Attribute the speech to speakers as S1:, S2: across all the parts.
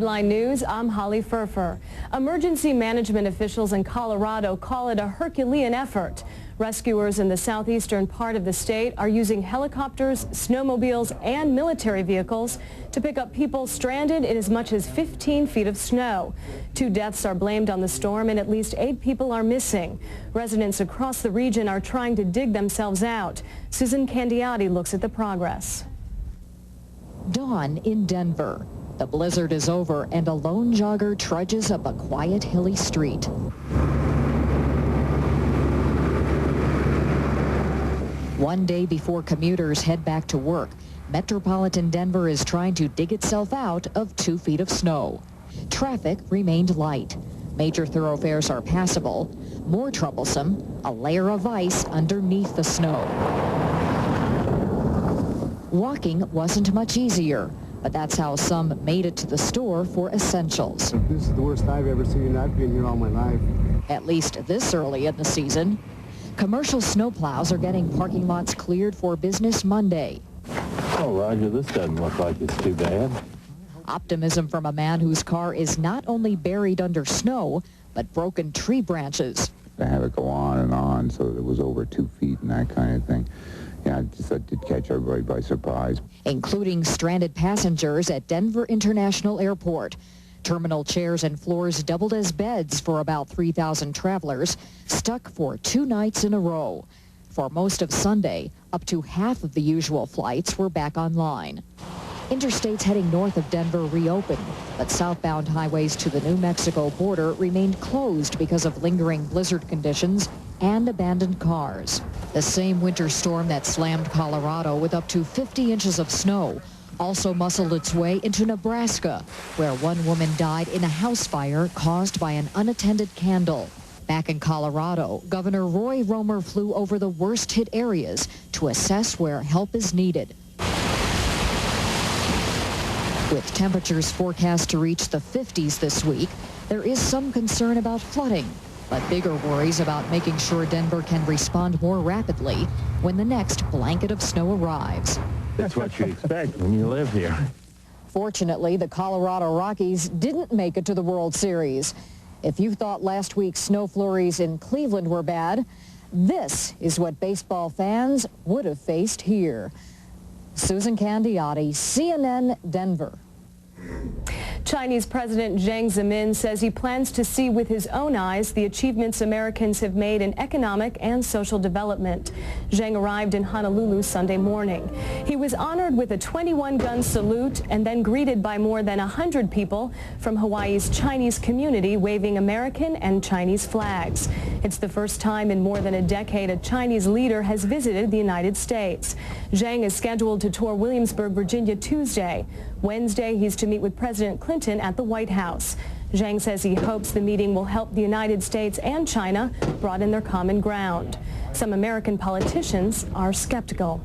S1: Headline News, I'm Holly Firfer. Emergency management officials in Colorado call it a Herculean effort. Rescuers in the southeastern part of the state are using helicopters, snowmobiles, and military vehicles to pick up people stranded in as much as 15 feet of snow. 2 deaths are blamed on the storm and at least 8 people are missing. Residents across the region are trying to dig themselves out. Susan Candiotti looks at the progress.
S2: Dawn in Denver. The blizzard is over and a lone jogger trudges up a quiet, hilly street. One day before commuters head back to work, metropolitan Denver is trying to dig itself out of 2 feet of snow. Traffic remained light. Major thoroughfares are passable. More troublesome, a layer of ice underneath the snow. Walking wasn't much easier, but that's how some made it to the store for essentials.
S3: This is the worst I've ever seen. I've been here all my life.
S2: At least this early in the season. Commercial snowplows are getting parking lots cleared for business Monday.
S4: Oh, Roger, this doesn't look like it's too bad.
S2: Optimism from a man whose car is not only buried under snow, but broken tree branches.
S5: To have it go on, so that it was over 2 feet and that kind of thing. Yeah, that did catch everybody by surprise.
S2: Including stranded passengers at Denver International Airport. Terminal chairs and floors doubled as beds for about 3,000 travelers, stuck for 2 nights in a row. For most of Sunday, up to half of the usual flights were back online. Interstates heading north of Denver reopened, but southbound highways to the New Mexico border remained closed because of lingering blizzard conditions and abandoned cars. The same winter storm that slammed Colorado with up to 50 inches of snow also muscled its way into Nebraska, where one woman died in a house fire caused by an unattended candle. Back in Colorado, Governor Roy Romer flew over the worst-hit areas to assess where help is needed. With temperatures forecast to reach the 50s this week, there is some concern about flooding, but bigger worries about making sure Denver can respond more rapidly when the next blanket of snow arrives.
S4: That's what you expect when you live here.
S2: Fortunately, the Colorado Rockies didn't make it to the World Series. If you thought last week's snow flurries in Cleveland were bad, this is what baseball fans would have faced here. Susan Candiotti, CNN, Denver.
S1: Chinese President Jiang Zemin says he plans to see with his own eyes the achievements Americans have made in economic and social development. Jiang arrived in Honolulu Sunday morning. He was honored with a 21-gun salute and then greeted by more than 100 people from Hawaii's Chinese community waving American and Chinese flags. It's the first time in more than a decade a Chinese leader has visited the United States. Jiang is scheduled to tour Williamsburg, Virginia Tuesday. Wednesday, he's to meet with President Clinton at the White House. Jiang says he hopes the meeting will help the United States and China broaden their common ground. Some American politicians are skeptical.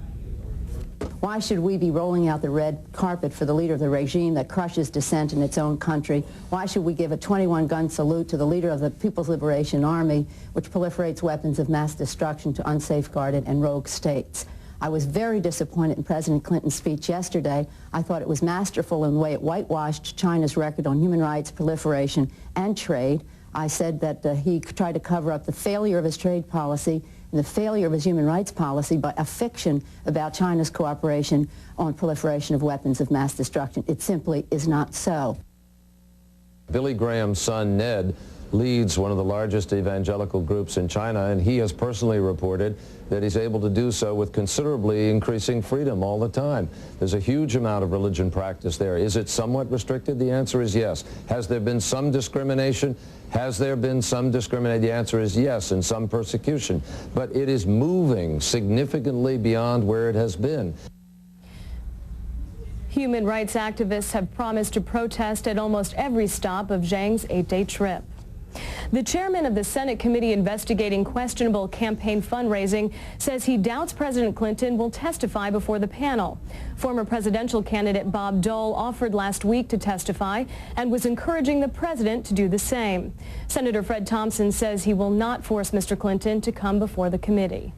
S6: Why should we be rolling out the red carpet for the leader of the regime that crushes dissent in its own country? Why should we give a 21-gun salute to the leader of the People's Liberation Army, which proliferates weapons of mass destruction to unsafeguarded and rogue states? I was very disappointed in President Clinton's speech yesterday. I thought it was masterful in the way it whitewashed China's record on human rights, proliferation, and trade. I said that he tried to cover up the failure of his trade policy and the failure of his human rights policy by a fiction about China's cooperation on proliferation of weapons of mass destruction. It simply is not so.
S7: Billy Graham's son, Ned, leads one of the largest evangelical groups in China, and he has personally reported that he's able to do so with considerably increasing freedom all the time. There's a huge amount of religion practice there. Is it somewhat restricted? The answer is yes. Has there been some discrimination? Has there been some discrimination? The answer is yes, and some persecution. But it is moving significantly beyond where it has been.
S1: Human rights activists have promised to protest at almost every stop of Jiang's 8-day trip. The chairman of the Senate committee investigating questionable campaign fundraising says he doubts President Clinton will testify before the panel. Former presidential candidate Bob Dole offered last week to testify and was encouraging the president to do the same. Senator Fred Thompson says he will not force Mr. Clinton to come before the committee.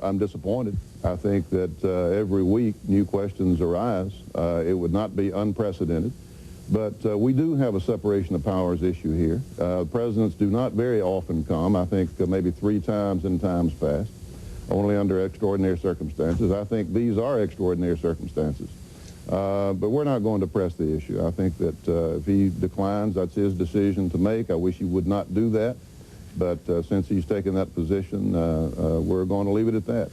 S8: I'm disappointed. I think that every week new questions arise. It would not be unprecedented But we do have a separation of powers issue here. Presidents do not very often come, I think maybe 3 times in times past, only under extraordinary circumstances. I think these are extraordinary circumstances. But we're not going to press the issue. I think that if he declines, that's his decision to make. I wish he would not do that. But since he's taken that position, we're going to leave it at that.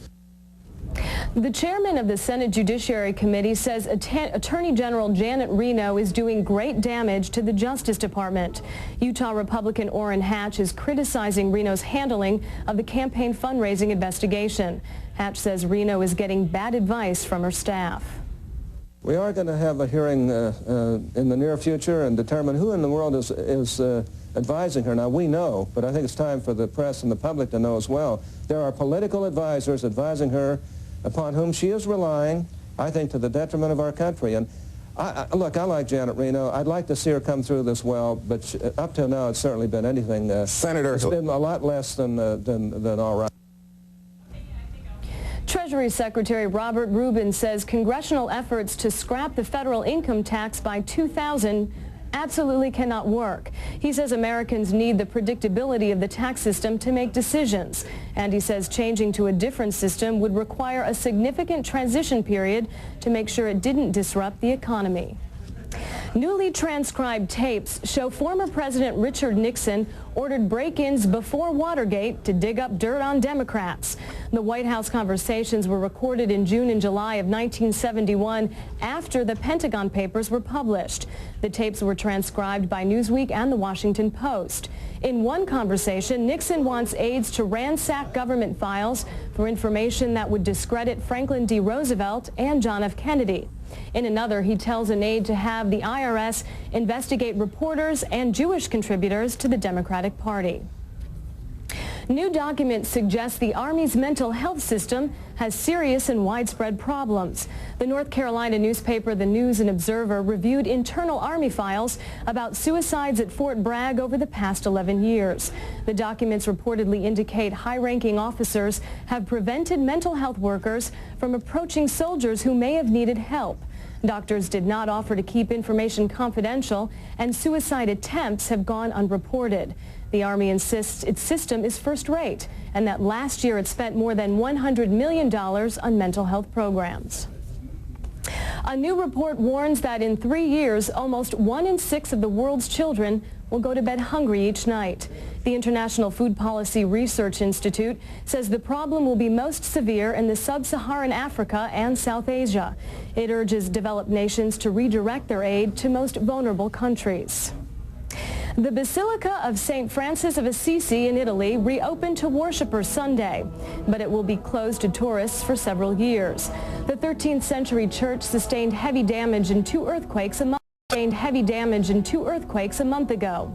S1: The chairman of the Senate Judiciary Committee says Attorney General Janet Reno is doing great damage to the Justice Department. Utah Republican Orrin Hatch is criticizing Reno's handling of the campaign fundraising investigation. Hatch says Reno is getting bad advice from her staff.
S9: We are going to have a hearing in the near future and determine who in the world is advising her. Now, we know, but I think it's time for the press and the public to know as well. There are political advisors advising her upon whom she is relying, I think, to the detriment of our country. And look, I like Janet Reno. I'd like to see her come through this well, but up till now it's certainly been anything. Senator, it's been a lot less than all right.
S1: Treasury Secretary Robert Rubin says congressional efforts to scrap the federal income tax by 2000 absolutely cannot work. He says Americans need the predictability of the tax system to make decisions. And he says changing to a different system would require a significant transition period to make sure it didn't disrupt the economy. Newly transcribed tapes show former President Richard Nixon ordered break-ins before Watergate to dig up dirt on Democrats. The White House conversations were recorded in June and July of 1971 after the Pentagon Papers were published. The tapes were transcribed by Newsweek and the Washington Post. In one conversation, Nixon wants aides to ransack government files for information that would discredit Franklin D. Roosevelt and John F. Kennedy. In another, he tells an aide to have the IRS investigate reporters and Jewish contributors to the Democratic Party. New documents suggest the Army's mental health system has serious and widespread problems. The North Carolina newspaper The News and Observer reviewed internal Army files about suicides at Fort Bragg over the past 11 years. The documents reportedly indicate high-ranking officers have prevented mental health workers from approaching soldiers who may have needed help. Doctors did not offer to keep information confidential, and suicide attempts have gone unreported. The Army insists its system is first-rate and that last year it spent more than $100 million on mental health programs. A new report warns that in 3 years, almost 1 in 6 of the world's children will go to bed hungry each night. The International Food Policy Research Institute says the problem will be most severe in the sub-Saharan Africa and South Asia. It urges developed nations to redirect their aid to most vulnerable countries. The Basilica of St. Francis of Assisi in Italy reopened to worshippers Sunday, but it will be closed to tourists for several years. The 13th century church sustained heavy damage in 2 earthquakes a month ago.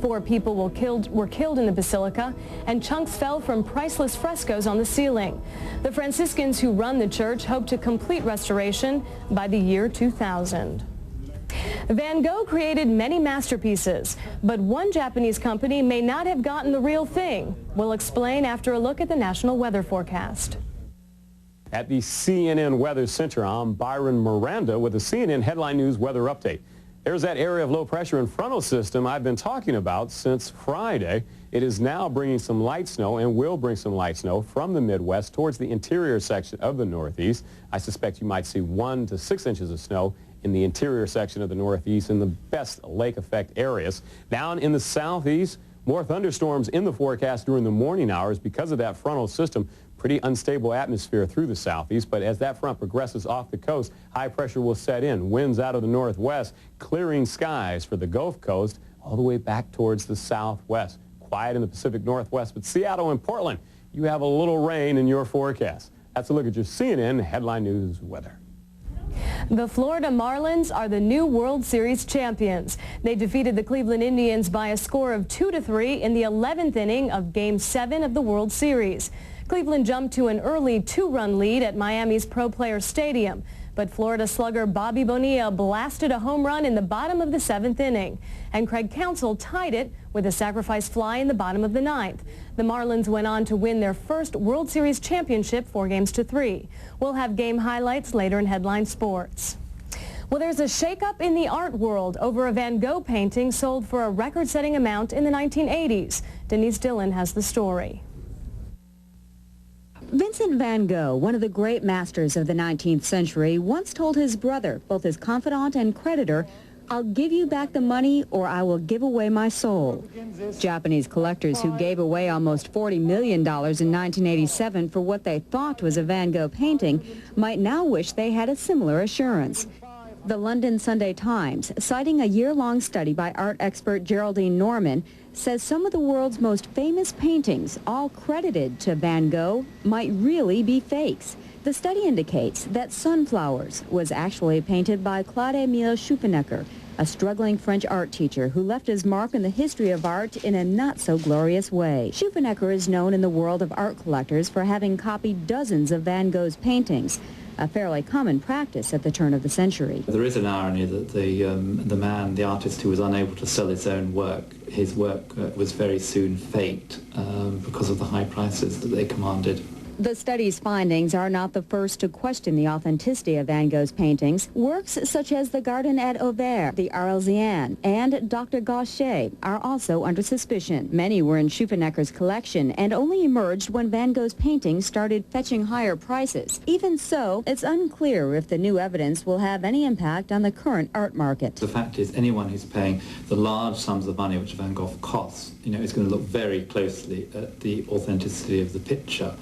S1: 4 people were killed in the basilica, and chunks fell from priceless frescoes on the ceiling. The Franciscans who run the church hope to complete restoration by the year 2000. Van Gogh created many masterpieces, but one Japanese company may not have gotten the real thing. We'll explain after a look at the national weather forecast.
S10: At the CNN Weather Center, I'm Byron Miranda with the CNN Headline News Weather Update. There's that area of low pressure and frontal system I've been talking about since Friday. It is now bringing some light snow and will bring some light snow from the Midwest towards the interior section of the Northeast. I suspect you might see 1 to 6 inches of snow in the interior section of the Northeast in the best lake effect areas. Down in the Southeast, more thunderstorms in the forecast during the morning hours because of that frontal system. Pretty unstable atmosphere through the Southeast, but as that front progresses off the coast, high pressure will set in. Winds out of the northwest, clearing skies for the Gulf Coast all the way back towards the southwest. Quiet in the Pacific Northwest, but Seattle and Portland, you have a little rain in your forecast. That's a look at your CNN Headline News weather.
S1: The Florida Marlins are the new World Series champions. They defeated the Cleveland Indians by a score of 2-3 in the 11th inning of Game 7 of the World Series. Cleveland jumped to an early 2-run lead at Miami's Pro Players Stadium, but Florida slugger Bobby Bonilla blasted a home run in the bottom of the 7th inning, and Craig Counsell tied it with a sacrifice fly in the bottom of the 9th. The Marlins went on to win their first World Series championship 4-3. We'll have game highlights later in Headline Sports. Well, there's a shakeup in the art world over a Van Gogh painting sold for a record-setting amount in the 1980s. Denise Dillon has the story.
S11: Vincent van Gogh, one of the great masters of the 19th century, once told his brother, both his confidant and creditor, "I'll give you back the money or I will give away my soul." Japanese collectors who gave away almost $40 million in 1987 for what they thought was a Van Gogh painting might now wish they had a similar assurance. The London Sunday Times, citing a year-long study by art expert Geraldine Norman, says some of the world's most famous paintings, all credited to Van Gogh, might really be fakes. The study indicates that Sunflowers was actually painted by Claude-Émile Schupanecker, a struggling French art teacher who left his mark in the history of art in a not-so-glorious way. Schupanecker is known in the world of art collectors for having copied dozens of Van Gogh's paintings, a fairly common practice at the turn of the century.
S12: There is an irony that the artist who was unable to sell his own work, his work was very soon faked because of the high prices that they commanded.
S11: The study's findings are not the first to question the authenticity of Van Gogh's paintings. Works such as The Garden at Auvers, the Arlesienne, and Dr. Gaucher are also under suspicion. Many were in Schupanecker's collection and only emerged when Van Gogh's paintings started fetching higher prices. Even so, it's unclear if the new evidence will have any impact on the current art market.
S12: The fact is, anyone who's paying the large sums of money which Van Gogh costs, is going to look very closely at the authenticity of the picture.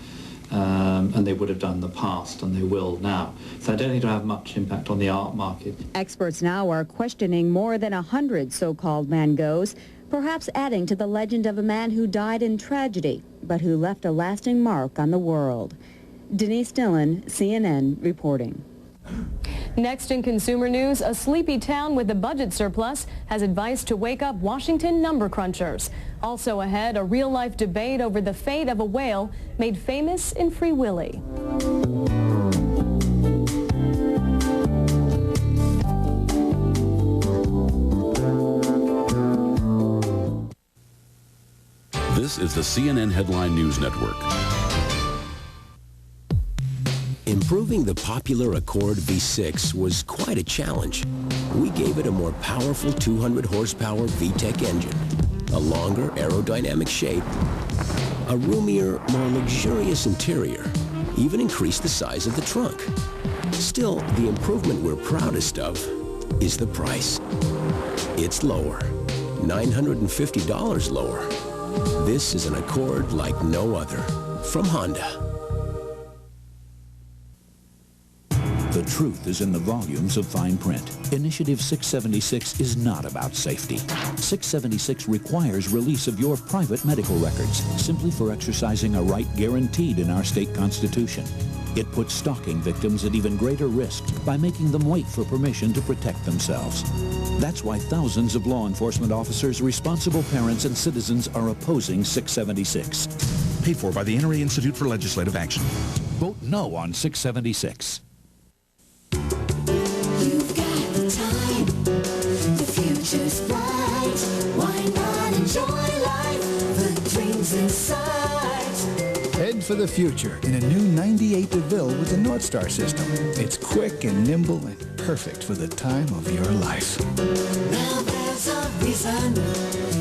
S12: And they would have done in the past, and they will now. So I don't think it'll have much impact on the art market.
S11: Experts now are questioning more than 100 so-called Van Goghs, perhaps adding to the legend of a man who died in tragedy, but who left a lasting mark on the world. Denise Dillon, CNN, reporting.
S1: Next in consumer news, a sleepy town with a budget surplus has advice to wake up Washington number crunchers. Also ahead, a real-life debate over the fate of a whale made famous in Free Willy.
S13: This is the CNN Headline News Network.
S14: Improving the popular Accord V6 was quite a challenge. We gave it a more powerful 200 horsepower VTEC engine, a longer aerodynamic shape, a roomier, more luxurious interior, even increased the size of the trunk. Still, the improvement we're proudest of is the price. It's lower, $950 lower. This is an Accord like no other from Honda.
S15: The truth is in the volumes of fine print. Initiative 676 is not about safety. 676 requires release of your private medical records simply for exercising a right guaranteed in our state constitution. It puts stalking victims at even greater risk by making them wait for permission to protect themselves. That's why thousands of law enforcement officers, responsible parents, and citizens are opposing 676.
S16: Paid for by the NRA Institute for Legislative Action.
S15: Vote no on 676.
S17: Future's bright. Why not enjoy life? The dreams inside.
S18: Head for the future in a new 98 DeVille with the North Star system. It's quick and nimble and perfect for the time of your life.
S17: Now there's a reason,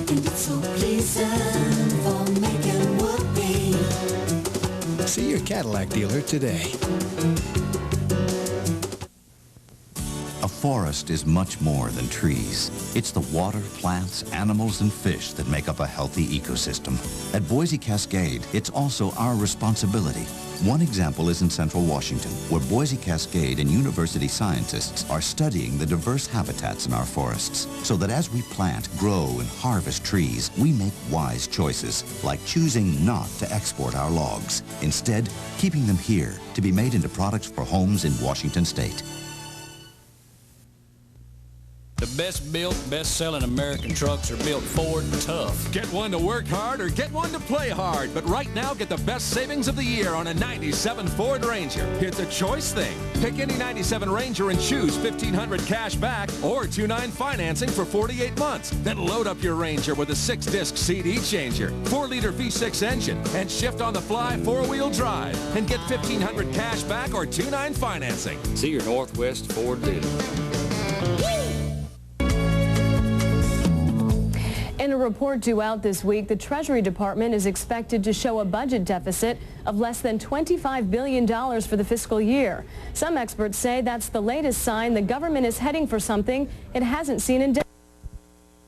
S17: and it's so pleasing for making whoopee.
S18: See your Cadillac dealer today.
S19: A forest is much more than trees. It's the water, plants, animals, and fish that make up a healthy ecosystem. At Boise Cascade, it's also our responsibility. One example is in Central Washington, where Boise Cascade and university scientists are studying the diverse habitats in our forests, so that as we plant, grow, and harvest trees, we make wise choices, like choosing not to export our logs. Instead, keeping them here to be made into products for homes in Washington State.
S20: The best-built, best-selling American trucks are built Ford tough.
S21: Get one to work hard or get one to play hard. But right now, get the best savings of the year on a 97 Ford Ranger. It's a choice thing. Pick any 97 Ranger and choose $1,500 cash back or 2.9 financing for 48 months. Then load up your Ranger with a 6-disc CD changer, 4-liter V6 engine, and shift-on-the-fly 4-wheel drive. And get $1,500 cash back or 2.9 financing.
S20: See your Northwest Ford dealer.
S1: In a report due out this week, the Treasury Department is expected to show a budget deficit of less than $25 billion for the fiscal year. Some experts say that's the latest sign the government is heading for something it hasn't seen in decades.